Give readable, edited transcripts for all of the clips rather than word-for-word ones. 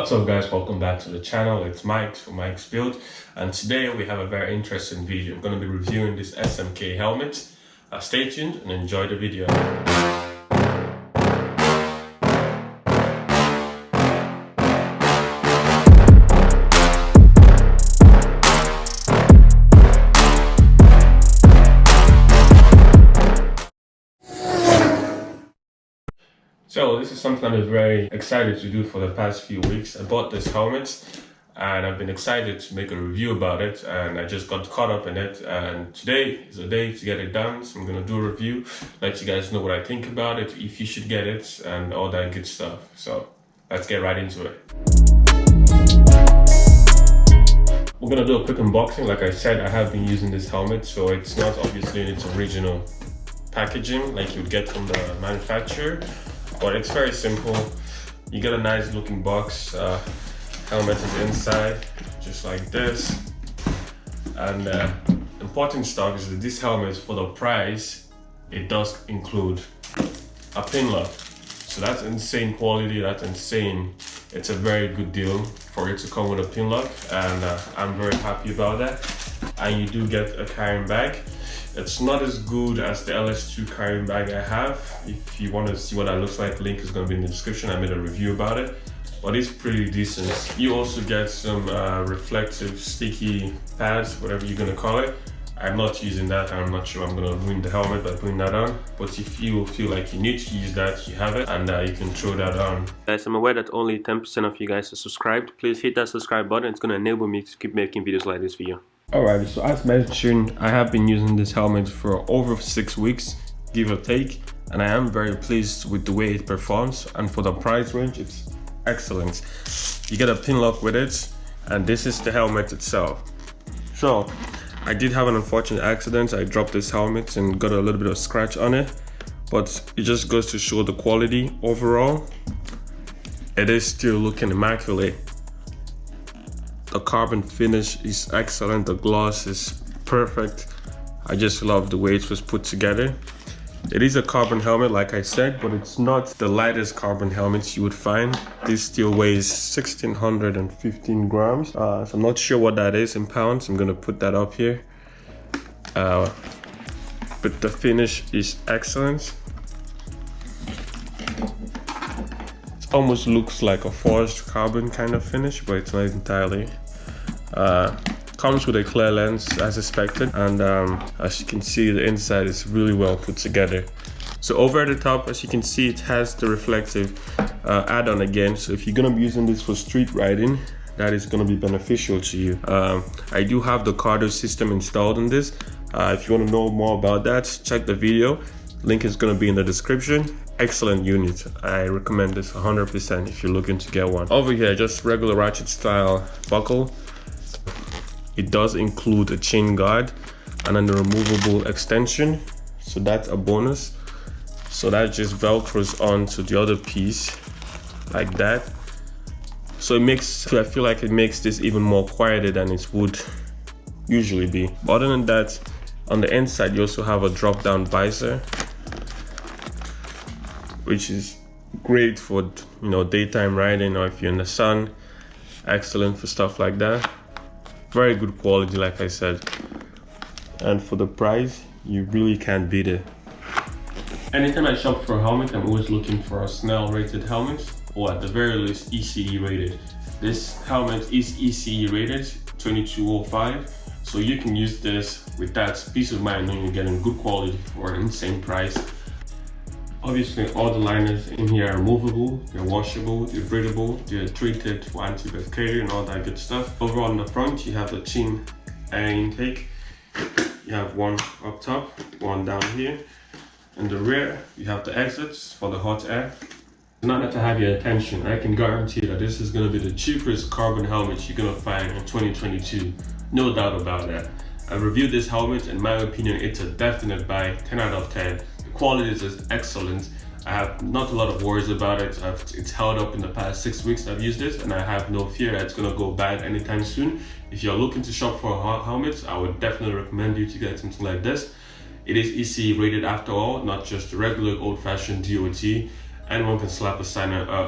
What's up guys, welcome back to the channel. It's Mike from Mike's Build, and today we have a very interesting video. I'm going to be reviewing this SMK helmet. Stay tuned and enjoy the video. So this is something I've been very excited to do for the past few weeks. I bought this helmet and I've been excited to make a review about it, and I just got caught up in it, and today is the day to get it done. So I'm going to do a review, let you guys know what I think about it, if you should get it, and all that good stuff. So let's get right into it. We're going to do a quick unboxing. Like I said, I have been using this helmet, so it's not obviously in its original packaging like you would get from the manufacturer. But it's very simple. You get a nice looking box. Helmet is inside, just like this. And important stuff is that this helmet, for the price, it does include a pin lock. So that's insane quality, that's insane. It's a very good deal for it to come with a pin lock, and I'm very happy about that. And you do get a carrying bag. It's not as good as the LS2 carrying bag I have. If you want to see what that looks like, link is going to be in the description. I made a review about it, but it's pretty decent. You also get some reflective sticky pads, whatever you're going to call it. I'm not using that. I'm not sure I'm going to ruin the helmet by putting that on, but if you feel like you need to use that, you have it, and you can throw that on. Guys, I'm aware that only 10% of you guys are subscribed. Please hit that subscribe button. It's going to enable me to keep making videos like this for you. Alright, so as mentioned, I have been using this helmet for over 6 weeks, give or take, and I am very pleased with the way it performs, and for the price range, it's excellent. You get a pin lock with it, and this is the helmet itself. So, I did have an unfortunate accident. I dropped this helmet and got a little bit of scratch on it, but it just goes to show the quality overall. It is still looking immaculate. The carbon finish is excellent, the gloss is perfect. I just love the way it was put together. It is a carbon helmet, like I said, but it's not the lightest carbon helmets you would find. This still weighs 1,615 grams. So I'm not sure what that is in pounds. I'm gonna put that up here. But the finish is excellent. It almost looks like a forged carbon kind of finish, but it's not entirely. Comes with a clear lens as expected, and as you can see, the inside is really well put together. So over at the top, as you can see, it has the reflective add-on again. So if you're gonna be using this for street riding, that is gonna be beneficial to you. I do have the Cardo system installed in this. If you want to know more about that, check the video. Link is gonna be in the description. Excellent unit. I recommend this 100% if you're looking to get one. Over here, just regular ratchet style buckle. It does include a chain guard and then the removable extension, so that's a bonus. So that just velcros onto the other piece like that. So it makes, I feel like it makes this even more quieter than it would usually be. But other than that, on the inside you also have a drop down visor, which is great for, you know, daytime riding, or if you're in the sun. Excellent for stuff like that. Very good quality, like I said, and for the price, you really can't beat it. Anytime I shop for a helmet, I'm always looking for a Snell rated helmet, or at the very least ECE rated. This helmet is ECE rated 2205, so you can use this with that peace of mind knowing you're getting good quality for an insane price. Obviously, all the liners in here are movable, they're washable, they're breathable, they're treated for antibacterial and all that good stuff. Over on the front, you have the chin air intake. You have one up top, one down here. In the rear, you have the exits for the hot air. Now that I have your attention, I can guarantee that this is going to be the cheapest carbon helmet you're going to find in 2022. No doubt about that. I reviewed this helmet, in my opinion, it's a definite buy, 10 out of 10. Quality is excellent. I have not a lot of worries about it. It's held up in the past 6 weeks I've used it, and I have no fear that it's gonna go bad anytime soon. If you're looking to shop for a helmet, I would definitely recommend you to get something like this. It is ECE rated after all, not just a regular old-fashioned DOT. anyone can slap a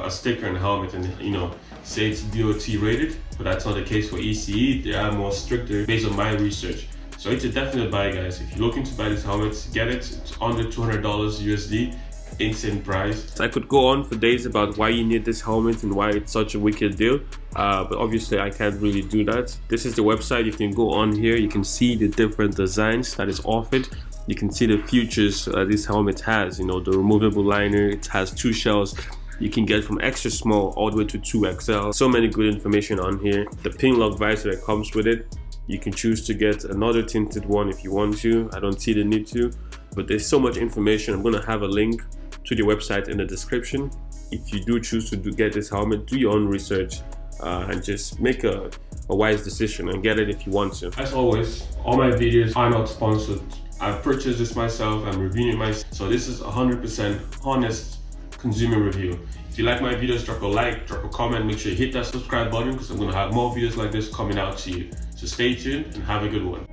sticker on the helmet and, you know, say it's DOT rated, but that's not the case for ECE. They are more stricter based on my research. So it's a definite buy, guys. If you're looking to buy these helmets, get it. It's under $200 USD. Insane price. I could go on for days about why you need this helmet and why it's such a wicked deal, but obviously I can't really do that. This is the website. You can go on here, you can see the different designs that is offered. You can see the features this helmet has, you know, the removable liner. It has 2 shells. You can get from extra small all the way to 2XL. So many good information on here. The pin lock visor that comes with it, you can choose to get another tinted one if you want to. I don't see the need to, but there's so much information. I'm gonna have a link to the website in the description. If you do choose to get this helmet, do your own research and just make a wise decision and get it if you want to. As always, all my videos are not sponsored. I've purchased this myself, I'm reviewing it myself. So this is 100% honest consumer review. If you like my videos, drop a like, drop a comment, make sure you hit that subscribe button because I'm gonna have more videos like this coming out to you. So stay tuned and have a good one.